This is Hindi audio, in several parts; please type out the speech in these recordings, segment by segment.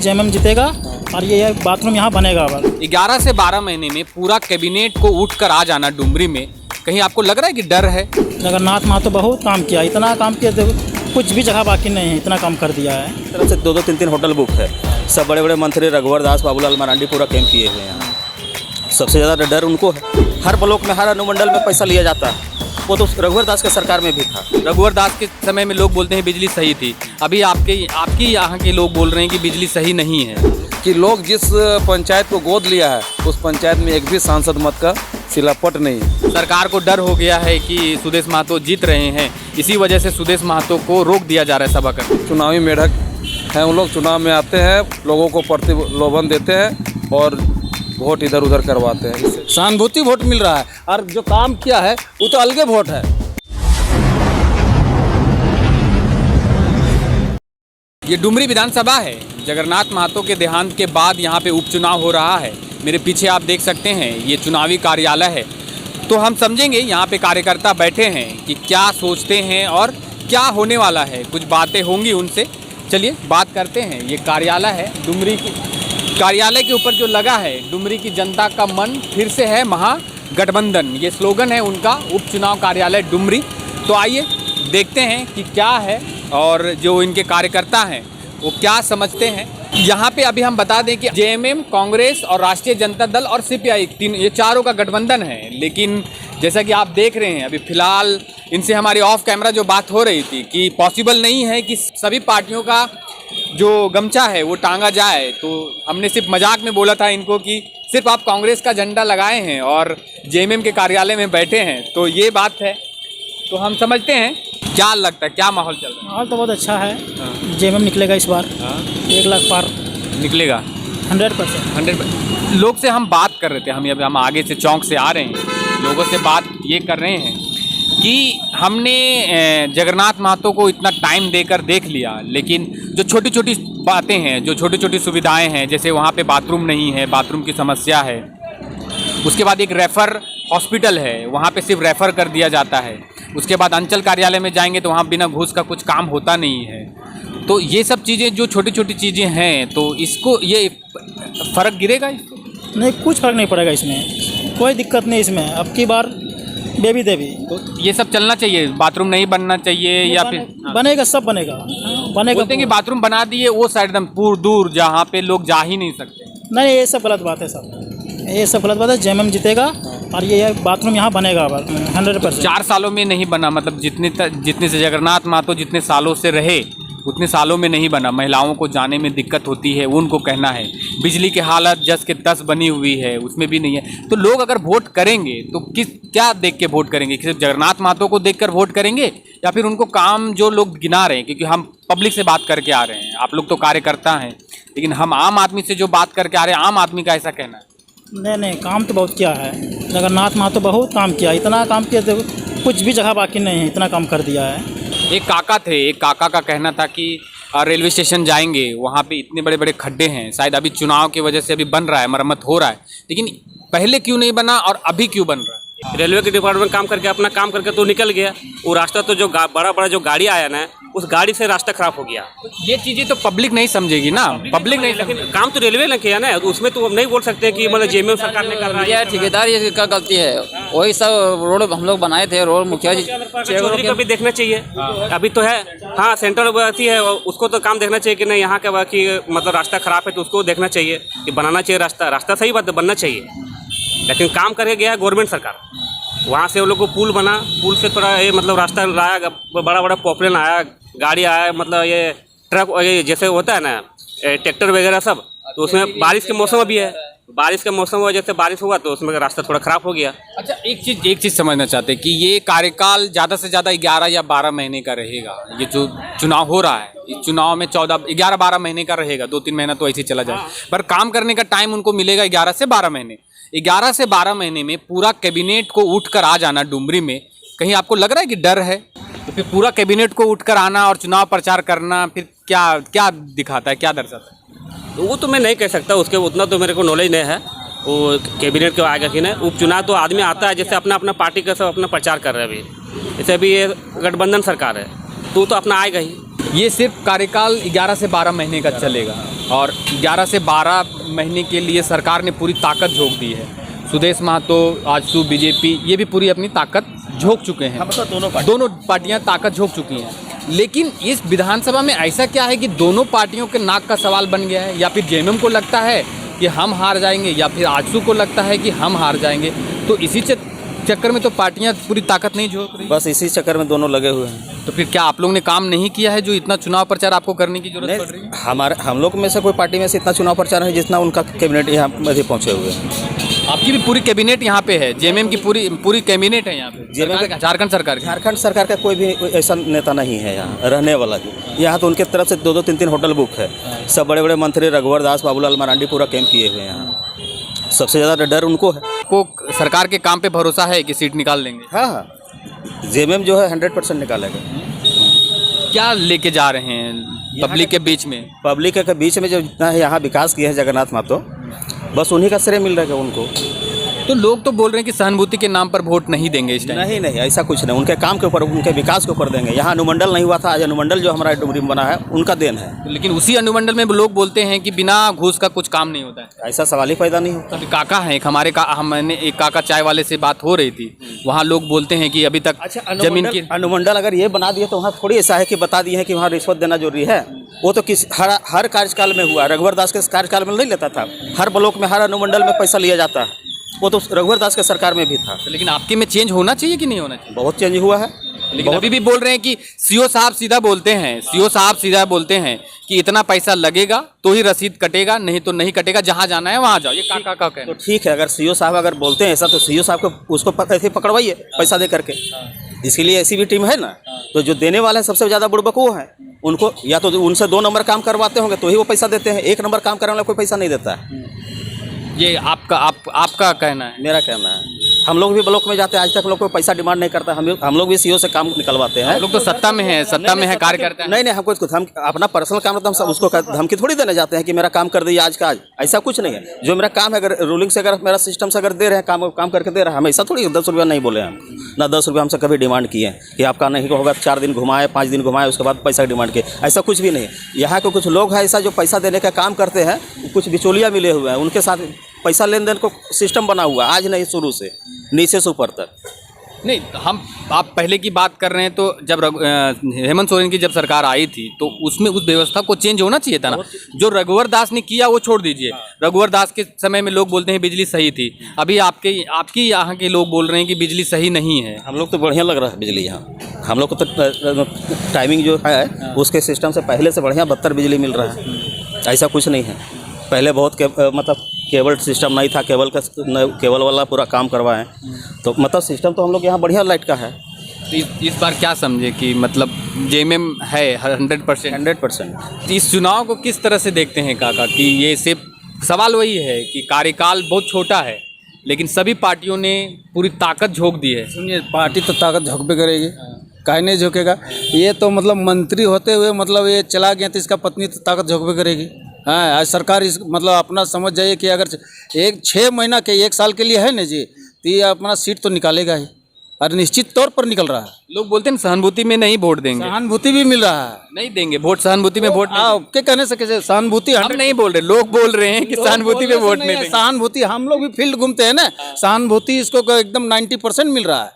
जेएमएम जीतेगा और ये बाथरूम यहाँ बनेगा। अब 11 से 12 महीने में पूरा कैबिनेट को उठकर आ जाना डुमरी में, कहीं आपको लग रहा है कि डर है? जगन्नाथ महतो बहुत काम किया, इतना काम किया तो कुछ भी जगह बाकी नहीं है, इतना काम कर दिया है। इस तरफ से 2-2 3-3 होटल बुक है। सब बड़े बड़े मंत्री रघुवर दास, बाबूलाल मरांडी पूरा कैंप किए हुए हैं। सबसे ज़्यादा डर उनको है। हर ब्लॉक में, हर अनुमंडल में पैसा लिया जाता है। वो तो रघुवर दास के सरकार में भी था। रघुवर दास के समय में लोग बोलते हैं बिजली सही थी, अभी आपकी यहाँ के लोग बोल रहे हैं कि बिजली सही नहीं है। कि लोग जिस पंचायत को गोद लिया है उस पंचायत में एक भी सांसद मत का सिलापट नहीं है। सरकार को डर हो गया है कि सुदेश महतो जीत रहे हैं, इसी वजह से सुदेश महतो को रोक दिया जा रहा है सभा करने। चुनावी मेढक हैं उन लोग, चुनाव में आते हैं, लोगों को प्रलोभन देते हैं और वोट इधर उधर करवाते हैं। इससे सहानुभूति वोट मिल रहा है और जो काम किया है वो तो अलगे वोट है। ये डुमरी विधानसभा है। जगन्नाथ महतो के देहांत के बाद यहाँ पे उपचुनाव हो रहा है। मेरे पीछे आप देख सकते हैं ये चुनावी कार्यालय है। तो हम समझेंगे यहाँ पे कार्यकर्ता बैठे हैं कि क्या सोचते हैं और क्या होने वाला है, कुछ बातें होंगी उनसे। चलिए बात करते हैं। ये कार्यालय है डुमरी की, कार्यालय के ऊपर जो लगा है डुमरी की जनता का मन फिर से है महागठबंधन, ये स्लोगन है उनका, उपचुनाव कार्यालय डुमरी। तो आइए देखते हैं कि क्या है और जो इनके कार्यकर्ता हैं वो क्या समझते हैं। यहाँ पे अभी हम बता दें कि जेएमएम, कांग्रेस और राष्ट्रीय जनता दल और सीपीआई, ये चारों का गठबंधन है। लेकिन जैसा कि आप देख रहे हैं अभी फ़िलहाल इनसे हमारी ऑफ कैमरा जो बात हो रही थी कि पॉसिबल नहीं है कि सभी पार्टियों का जो गमछा है वो टांगा जाए। तो हमने सिर्फ मजाक में बोला था इनको कि सिर्फ आप कांग्रेस का झंडा लगाए हैं और जेएमएम के कार्यालय में बैठे हैं, तो ये बात है। तो हम समझते हैं क्या लगता है, क्या माहौल चल रहा है? माहौल तो बहुत अच्छा है। जेएमएम निकलेगा इस बार। 1 लाख पार निकलेगा 100%। लोग से हम बात कर रहे थे, हम आगे से चौक से आ रहे हैं, लोगों से बात ये कर रहे हैं कि हमने जगन्नाथ महतो को इतना टाइम देकर देख लिया, लेकिन जो छोटी छोटी बातें हैं, जो छोटी छोटी सुविधाएं हैं, जैसे वहाँ पे बाथरूम नहीं है, बाथरूम की समस्या है। उसके बाद एक रेफ़र हॉस्पिटल है, वहाँ पे सिर्फ रेफ़र कर दिया जाता है। उसके बाद अंचल कार्यालय में जाएंगे तो वहाँ बिना घूस का कुछ काम होता नहीं है। तो ये सब चीज़ें जो छोटी छोटी चीज़ें हैं, तो इसको ये फ़र्क गिरेगा इसको? नहीं, कुछ फर्क नहीं पड़ेगा इसमें, कोई दिक्कत नहीं इसमें। अब की बार बेबी देवी। तो ये सब चलना चाहिए, बाथरूम नहीं बनना चाहिए या फिर बनेगा, सब बनेगा, बनेगा। बोलते हैं कि बाथरूम बना दिए वो साइड एकदम दूर जहाँ पे लोग जा ही नहीं सकते। नहीं, ये सब गलत बात है सब, ये सब गलत बात है। जेएमएम जीतेगा और ये बाथरूम यहाँ बनेगा 100%। 4 सालों में नहीं बना, मतलब जितने से जगन्नाथ महतो जितने सालों से रहे उतने सालों में नहीं बना। महिलाओं को जाने में दिक्कत होती है, उनको कहना है। बिजली की हालत जस के तस बनी हुई है, उसमें भी नहीं है। तो लोग अगर वोट करेंगे तो क्या देख के वोट करेंगे? सिर्फ जगन्नाथ महतो को देखकर वोट करेंगे या फिर उनको काम जो लोग गिना रहे हैं? क्योंकि हम पब्लिक से बात करके आ रहे हैं, आप लोग तो कार्यकर्ता हैं, लेकिन हम आम आदमी से जो बात करके आ रहे हैं, आम आदमी का ऐसा कहना है। नहीं, काम तो बहुत किया है। जगन्नाथ महतो बहुत काम किया, इतना काम किया तो कुछ भी जगह बाकी नहीं है, इतना काम कर दिया है। एक काका थे, एक काका का कहना था कि रेलवे स्टेशन जाएंगे, वहाँ पे इतने बड़े बड़े खड्डे हैं, शायद अभी चुनाव की वजह से अभी बन रहा है, मरम्मत हो रहा है, लेकिन पहले क्यों नहीं बना और अभी क्यों बन रहा है? रेलवे के डिपार्टमेंट काम करके अपना काम करके तो निकल गया। वो रास्ता तो जो बड़ा बड़ा जो गाड़ी आया ना, उस गाड़ी से रास्ता खराब हो गया। ये चीज़ें तो पब्लिक नहीं समझेगी ना, पब्लिक नहीं, लेकिन काम तो रेलवे ने किया ना, तो उसमें तो हम नहीं बोल सकते कि मतलब जेएमएम सरकार ने कर रहा है। ठेकेदार ये का गलती है, वही सब रोड हम लोग बनाए थे, रोड मुखिया जी चौधरी को भी देखना चाहिए। अभी तो है, हाँ सेंट्रल बस्ती है, उसको तो काम देखना चाहिए कि नहीं यहाँ का बाकी मतलब रास्ता खराब है तो उसको देखना चाहिए कि बनाना चाहिए रास्ता सही बात है, बनना चाहिए। लेकिन काम करके गया है गवर्नमेंट सरकार, वहाँ से वो लोग को पुल बना, पुल से थोड़ा ये मतलब रास्ता लाया, बड़ा बड़ा पॉपुलर आया, गाड़ी आया, मतलब ये ट्रक ये जैसे होता है ना ट्रैक्टर वगैरह सब, तो उसमें बारिश के मौसम अभी है, बारिश का मौसम वजह से बारिश हुआ तो उसमें रास्ता थोड़ा खराब हो गया। अच्छा, एक चीज़ समझना चाहते हैं कि ये कार्यकाल ज़्यादा से ज़्यादा 11 या 12 महीने का रहेगा। ये जो चुनाव हो रहा है, इस चुनाव में 11-12 महीने का रहेगा, 2-3 महीना तो ऐसे ही चला जाए, पर काम करने का टाइम उनको मिलेगा 11 से 12 महीने। 11 से 12 महीने में पूरा कैबिनेट को उठकर आ जाना डुमरी में, कहीं आपको लग रहा है कि डर है? तो फिर पूरा कैबिनेट को उठकर आना और चुनाव प्रचार करना फिर क्या दिखाता है, क्या दर्शाता है? तो वो तो मैं नहीं कह सकता, उसके उतना तो मेरे को नॉलेज नहीं है वो कैबिनेट के आएगा कि नहीं। उपचुनाव तो आदमी आता है, जैसे अपना अपना पार्टी का सब अपना प्रचार कर रहे हैं। अभी जैसे अभी ये गठबंधन सरकार है तो अपना आएगा ही। ये सिर्फ कार्यकाल 11 से 12 महीने का चलेगा और 11 से 12 महीने के लिए सरकार ने पूरी ताकत झोंक दी है। सुदेश महतो, आजसू, बीजेपी ये भी पूरी अपनी ताकत झोंक चुके हैं। दोनों पार्टियां ताकत झोंक चुकी हैं। लेकिन इस विधानसभा में ऐसा क्या है कि दोनों पार्टियों के नाक का सवाल बन गया है? या फिर जेएमएम को लगता है कि हम हार जाएंगे या फिर आजसू को लगता है कि हम हार जाएंगे। तो इसी चक्कर में तो पार्टियां पूरी ताकत नहीं झोंक रही। बस इसी चक्कर में दोनों लगे हुए हैं। तो फिर क्या आप लोगों ने काम नहीं किया है जो इतना चुनाव प्रचार आपको करने की जरूरत पड़ रही है? हम लोग में से कोई पार्टी में से इतना चुनाव प्रचार है जितना उनका कैबिनेट यहाँ में पहुँचे हुए हैं। आपकी भी पूरी कैबिनेट यहाँ पे है, जेएमएम की पूरी कैबिनेट है यहाँ पे। झारखंड सरकार का कोई भी ऐसा नेता नहीं है यहाँ रहने वाला। यहाँ तो उनके तरफ से 2-2, 3-3 होटल बुक है। सब बड़े बड़े मंत्री रघुवर दास, बाबूलाल मरांडी पूरा कैंप किए हुए हैं यहाँ। सबसे ज़्यादा डर उनको है। को सरकार के काम पे भरोसा है कि सीट निकाल लेंगे? हाँ, जेएमएम जो है 100% निकालेगा। क्या लेके जा रहे हैं पब्लिक के बीच में? पब्लिक के बीच में जो जितना यहाँ विकास किया है जगन्नाथ महतो, बस उन्हीं का श्रेय मिल रहा है उनको। तो लोग तो बोल रहे हैं कि सहानुभूति के नाम पर वोट नहीं देंगे इस टाइम। नहीं, ऐसा कुछ नहीं। उनके काम के ऊपर, उनके विकास के ऊपर देंगे। यहाँ अनुमंडल नहीं हुआ था, आज अनुमंडल जो हमारा डुमरी में बना है उनका देन है। लेकिन उसी अनुमंडल में लोग बोलते हैं कि बिना घूस का कुछ काम नहीं होता है। ऐसा सवाल ही पैदा नहीं होता। अभी काका हैं एक हमारे मैंने एक काका चाय वाले से बात हो रही थी, वहाँ लोग बोलते हैं कि अभी तक जमीन की अनुमंडल अगर ये बना दिए तो वहाँ थोड़ी ऐसा है कि बता दिए हैं कि वहाँ रिश्वत देना जरूरी है। वो तो हर कार्यकाल में हुआ। रघुवर दास के कार्यकाल में नहीं लेता था। हर ब्लॉक में, हर अनुमंडल में पैसा लिया जाता है। वो तो रघुवर दास के सरकार में भी था। लेकिन आपके में चेंज होना चाहिए कि नहीं होना चाहिए? बहुत चेंज हुआ है। लेकिन अभी भी बोल रहे हैं कि सीओ साहब सीधा बोलते हैं कि इतना पैसा लगेगा तो ही रसीद कटेगा, नहीं तो नहीं कटेगा, जहाँ जाना है वहाँ जाओ। ये काका का कहना। तो ठीक है, अगर सीओ साहब अगर बोलते हैं ऐसा तो सीओ साहब को उसको ऐसे पकड़वाइए पैसा दे करके। इसीलिए ऐसी भी टीम है ना। तो जो देने वाले हैं सबसे ज़्यादा बुड़बक वो हैं। उनको या तो उनसे 2 नंबर काम करवाते होंगे तो ही वो पैसा देते हैं। 1 नंबर काम करने वाला कोई पैसा नहीं देता है। ये आपका कहना है? मेरा कहना है। हम लोग भी ब्लॉक में जाते हैं, आज तक हम लोग कोई पैसा डिमांड नहीं करता। हम लोग भी सीओ से काम निकलवाते हैं। लोग तो सत्ता में है कार्यकर्ता। नहीं, हमको हम अपना पर्सनल काम रहता है, हम उसको धमकी थोड़ी देने जाते हैं कि मेरा काम कर दीजिए आज का आज। ऐसा कुछ नहीं है। जो मेरा काम है, अगर रूलिंग से, अगर मेरा सिस्टम से अगर दे रहे हैं काम करके दे रहे हैं, हम ऐसा थोड़ी 10 रुपया नहीं बोले। हम ना 10 रुपया हमसे कभी डिमांड किए कि आपका नहीं होगा, 4 दिन घुमाए, 5 दिन घुमाए, उसके बाद पैसा डिमांड किए, ऐसा कुछ भी नहीं। यहाँ के कुछ लोग हैं ऐसा जो पैसा देने का काम करते हैं, कुछ बिचौलिया मिले हुए हैं, उनके साथ पैसा लेन देन को सिस्टम बना हुआ आज नहीं, शुरू से नीचे से ऊपर तक। नहीं, आप पहले की बात कर रहे हैं तो जब हेमंत सोरेन की जब सरकार आई थी तो उसमें उस व्यवस्था को चेंज होना चाहिए था ना। जो रघुवर दास ने किया वो छोड़ दीजिए। रघुवर दास के समय में लोग बोलते हैं बिजली सही थी, अभी आपकी यहाँ के लोग बोल रहे हैं कि बिजली सही नहीं है। हम लोग तो बढ़िया लग रहा है बिजली यहाँ। हम लोग को तो टाइमिंग जो है उसके सिस्टम से पहले से बढ़िया 72 बिजली मिल रहा है। ऐसा कुछ नहीं है। पहले बहुत मतलब केबल सिस्टम नहीं था, केबल वाला पूरा काम करवाएं, तो मतलब सिस्टम तो हम लोग यहाँ बढ़िया लाइट का है। इस बार क्या समझे कि मतलब जेएमएम है 100%? इस चुनाव को किस तरह से देखते हैं काका कि ये सिर्फ सवाल वही है कि कार्यकाल बहुत छोटा है लेकिन सभी पार्टियों ने पूरी ताकत झोंक दी है? सुनिए, पार्टी तो ताकत झोंकबे करेगी, काहे नहीं झोंकेगा। ये तो मतलब मंत्री होते हुए मतलब ये चला गया तो इसका पत्नी तो ताकत झोंकबे करेगी। हाँ, आज सरकार इस मतलब अपना समझ जाइए कि अगर 6 महीना के 1 साल के लिए है ना जी, तो ये अपना सीट तो निकालेगा ही और निश्चित तौर पर निकल रहा है। लोग बोलते हैं सहानुभूति में नहीं वोट देंगे। सहानुभूति भी मिल रहा है। नहीं देंगे वोट, सहानुभूति में वोट क्या कहने से कैसे सहानुभूति? हम नहीं बोल रहे, लोग बोल रहे हैं कि सहानुभूति में वोट नहीं देंगे। सहानुभूति हम लोग भी फील्ड घूमते हैं ना, सहानुभूति इसको एकदम 90% मिल रहा है।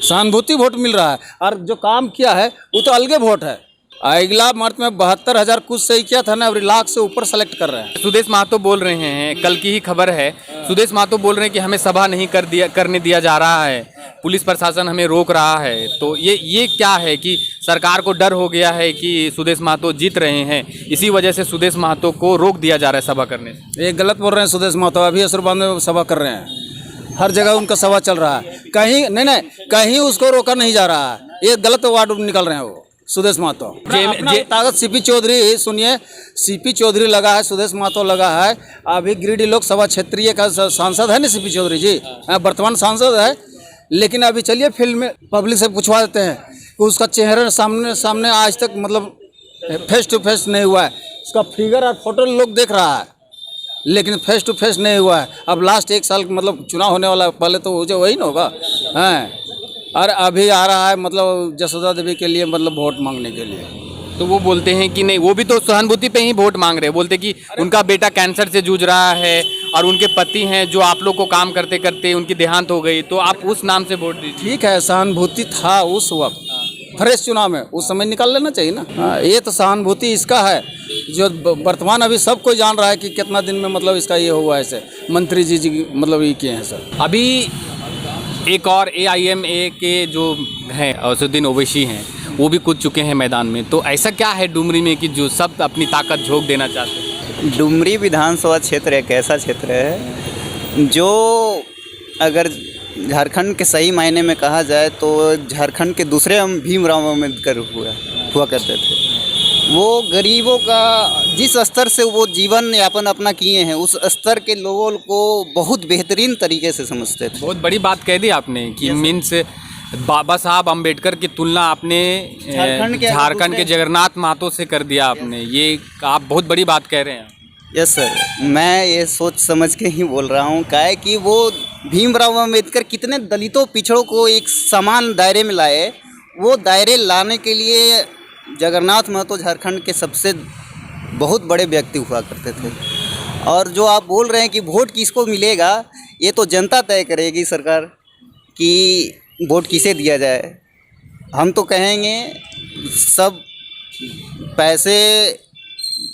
सहानुभूति वोट मिल रहा है और जो काम किया है वो तो अलगे वोट है। अगला मार्च में 72,000 कुछ सही किया था ना, अब लाख से ऊपर सेलेक्ट कर रहे हैं। सुदेश महतो बोल रहे हैं, कल की ही खबर है, सुदेश महतो बोल रहे हैं कि हमें सभा नहीं करने दिया जा रहा है, पुलिस प्रशासन हमें रोक रहा है। तो ये क्या है कि सरकार को डर हो गया है कि सुदेश महतो जीत रहे हैं, इसी वजह से सुदेश महतो को रोक दिया जा रहा है सभा करने से? ये गलत बोल रहे हैं सुदेश महतो। अभी असुरबाद में सभा कर रहे हैं, हर जगह उनका सभा चल रहा है। कहीं नहीं, कहीं उसको रोका नहीं जा रहा है। ये गलत वार्ड निकल रहे हैं वो सुदेश महतो। ताकत सीपी चौधरी, सुनिए, सीपी चौधरी लगा है, सुदेश महतो लगा है। अभी गिरिडीह लोकसभा क्षेत्रीय का सांसद है ना सीपी चौधरी जी, वर्तमान सांसद है। लेकिन अभी चलिए फील्ड में पब्लिक से पूछवा देते हैं कि उसका चेहरा सामने आज तक मतलब फेस टू फेस नहीं हुआ है। उसका फिगर और फोटो लोग देख रहा है लेकिन फेस टू फेस नहीं हुआ है। अब लास्ट 1 साल मतलब चुनाव होने वाला है, पहले तो जो वही ना होगा। हैं और अभी आ रहा है मतलब जसोदा देवी के लिए मतलब वोट मांगने के लिए। तो वो बोलते हैं कि नहीं, वो भी तो सहानुभूति पे ही वोट मांग रहे हैं। बोलते कि उनका बेटा कैंसर से जूझ रहा है और उनके पति हैं जो आप लोग को काम करते करते उनकी देहांत हो गई, तो आप उस नाम से वोट दीजिए। ठीक है, सहानुभूति था उस वक्त फ्रेश चुनाव में, उस समय निकाल लेना चाहिए ना। हाँ, ये तो सहानुभूति इसका है जो वर्तमान अभी सब कोई जान रहा है कि कितना दिन में मतलब इसका ये हुआ है। ऐसे मंत्री जी मतलब ये किए हैं सर। अभी एक और AIMA के जो हैं असदुद्दीन ओवैसी हैं, वो भी कूद चुके हैं मैदान में। तो ऐसा क्या है डुमरी में कि जो सब अपनी ताकत झोंक देना चाहते हैं? डुमरी विधानसभा क्षेत्र एक ऐसा क्षेत्र है जो अगर झारखंड के सही मायने में कहा जाए तो झारखंड के दूसरे हम भीमराव अम्बेडकर हुआ करते थे। वो गरीबों का जिस स्तर से वो जीवन यापन अपना किए हैं, उस स्तर के लोगों को बहुत बेहतरीन तरीके से समझते थे। बहुत बड़ी बात कह दी आपने कि मीन्स बाबा साहब अम्बेडकर की तुलना आपने झारखंड के जगन्नाथ महतो से कर दिया आपने। ये आप बहुत बड़ी बात कह रहे हैं। यस सर, मैं ये सोच समझ के ही बोल रहा हूँ। क्या है कि वो भीमराव अम्बेडकर कितने दलितों पिछड़ों को एक समान दायरे में लाए। वो दायरे लाने के लिए जगन्नाथ महतो झारखंड के सबसे बहुत बड़े व्यक्ति हुआ करते थे। और जो आप बोल रहे हैं कि वोट किसको मिलेगा, ये तो जनता तय करेगी सरकार कि वोट किसे दिया जाए। हम तो कहेंगे सब पैसे,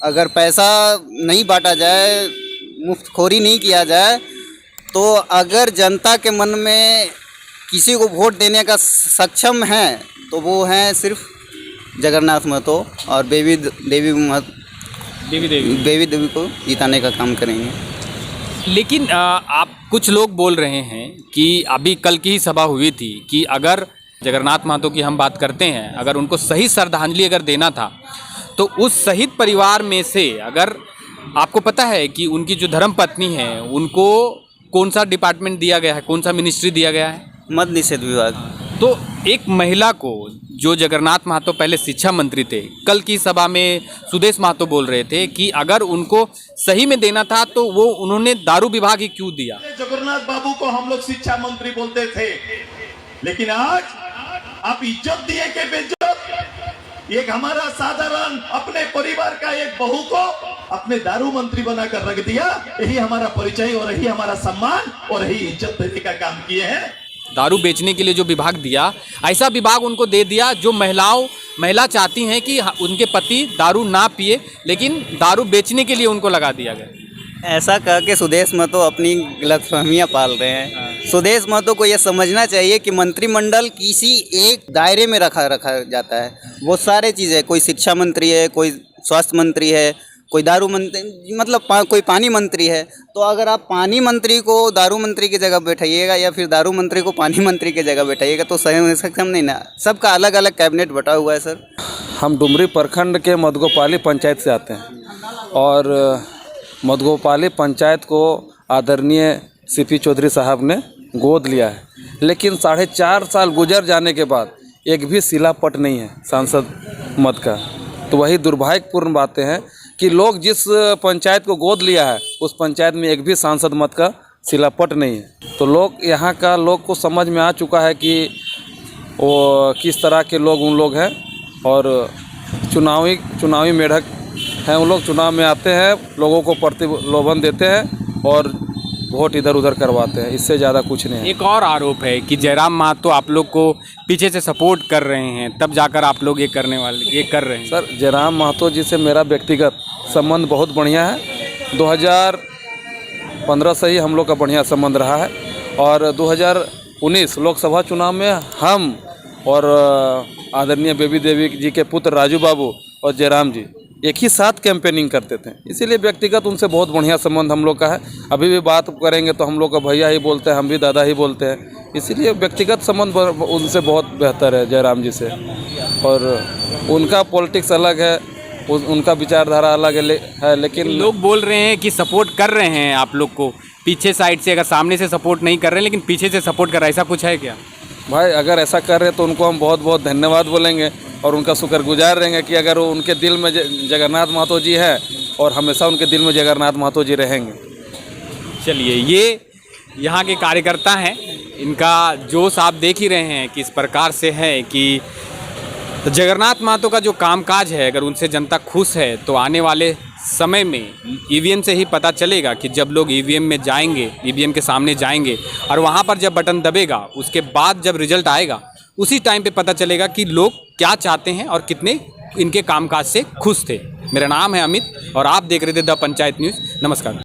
अगर पैसा नहीं बांटा जाए, मुफ्तखोरी नहीं किया जाए, तो अगर जनता के मन में किसी को वोट देने का सक्षम है तो वो हैं सिर्फ जगन्नाथ महतो और बेबी देवी को जिताने का काम करेंगे। लेकिन आप कुछ लोग बोल रहे हैं कि अभी कल की ही सभा हुई थी कि अगर जगन्नाथ महतो की हम बात करते हैं, अगर उनको सही श्रद्धांजलि अगर देना था तो उस शहीद परिवार में से, अगर आपको पता है कि उनकी जो धर्म पत्नी है उनको कौन सा डिपार्टमेंट दिया गया है, कौन सा मिनिस्ट्री दिया गया है? मद्य निषेध विभाग। तो एक महिला को, जो जगन्नाथ महतो पहले शिक्षा मंत्री थे, कल की सभा में सुदेश महतो बोल रहे थे कि अगर उनको सही में देना था तो वो उन्होंने दारू विभाग ही क्यों दिया? जगन्नाथ बाबू को हम लोग शिक्षा मंत्री बोलते थे, लेकिन आज आप इज्जत दिए के बेइज्जत एक हमारा साधारण अपने परिवार का एक बहू को अपने दारू मंत्री बनाकर रख दिया। यही हमारा परिचय और यही हमारा सम्मान और यही इज्जत देने का काम किए हैं। दारू बेचने के लिए जो विभाग दिया, ऐसा विभाग उनको दे दिया जो महिला चाहती हैं कि उनके पति दारू ना पिए, लेकिन दारू बेचने के लिए उनको लगा दिया गया। ऐसा कह के सुदेश महतो अपनी गलतफहमियां पाल रहे हैं। सुदेश महतो को यह समझना चाहिए कि मंत्रिमंडल किसी एक दायरे में रखा जाता है। वो सारे चीज़ें, कोई शिक्षा मंत्री है, कोई स्वास्थ्य मंत्री है, कोई दारू मंत्री, मतलब कोई पानी मंत्री है। तो अगर आप पानी मंत्री को दारू मंत्री की जगह बैठाइएगा या फिर दारू मंत्री को पानी मंत्री की जगह बैठाइएगा तो सक्षम नहीं ना। सबका अलग अलग कैबिनेट बटा हुआ है सर। हम डुमरी प्रखंड के मधगोपाली पंचायत से आते हैं और मधगोपाली पंचायत को आदरणीय CP चौधरी साहब ने गोद लिया है, लेकिन 4.5 साल गुजर जाने के बाद एक भी शिलापट नहीं है सांसद मत का। तो वही दुर्भाग्यपूर्ण बातें हैं कि लोग जिस पंचायत को गोद लिया है उस पंचायत में एक भी सांसद मत का शिलापट नहीं है। तो लोग यहाँ का लोग को समझ में आ चुका है कि वो किस तरह के लोग उन लोग हैं और चुनावी मेढक हैं। उन लोग चुनाव में आते हैं, लोगों को प्रलोभन देते हैं और वोट इधर उधर करवाते हैं। इससे ज़्यादा कुछ नहीं है। एक और आरोप है कि जयराम महतो आप लोग को पीछे से सपोर्ट कर रहे हैं, तब जाकर आप लोग ये कर रहे हैं। सर, जयराम महतो जी से मेरा व्यक्तिगत संबंध बहुत बढ़िया है। 2015 से ही हम लोग का बढ़िया संबंध रहा है और 2019 लोकसभा चुनाव में हम और आदरणीय बेबी देवी जी के पुत्र राजू बाबू और जयराम जी एक ही साथ कैंपेनिंग करते थे। इसीलिए व्यक्तिगत उनसे बहुत बढ़िया संबंध हम लोग का है। अभी भी बात करेंगे तो हम लोग का भैया ही बोलते हैं, हम भी दादा ही बोलते हैं। इसीलिए व्यक्तिगत संबंध उनसे बहुत बेहतर है जयराम जी से। और उनका पॉलिटिक्स अलग है, उनका विचारधारा अलग है, लेकिन लोग बोल रहे हैं कि सपोर्ट कर रहे हैं आप लोग को पीछे साइड से, अगर सामने से सपोर्ट नहीं कर रहे हैं लेकिन पीछे से सपोर्ट कर रहे हैं। ऐसा कुछ है क्या? भाई, अगर ऐसा कर रहे हैं तो उनको हम बहुत बहुत धन्यवाद बोलेंगे और उनका शुक्रगुजार रहेंगे कि अगर वो उनके दिल में जगन्नाथ महतो जी हैं और हमेशा उनके दिल में जगन्नाथ महतो जी रहेंगे। चलिए, ये यहाँ के कार्यकर्ता हैं, इनका जोश आप देख ही रहे हैं कि इस प्रकार से है कि तो जगन्नाथ महतो का जो कामकाज है, अगर उनसे जनता खुश है तो आने वाले समय में ईवीएम से ही पता चलेगा कि जब लोग ईवीएम में जाएंगे, ईवीएम के सामने जाएंगे और वहाँ पर जब बटन दबेगा, उसके बाद जब रिजल्ट आएगा, उसी टाइम पे पता चलेगा कि लोग क्या चाहते हैं और कितने इनके कामकाज से खुश थे। मेरा नाम है अमित और आप देख रहे थे द पंचायत न्यूज़। नमस्कार।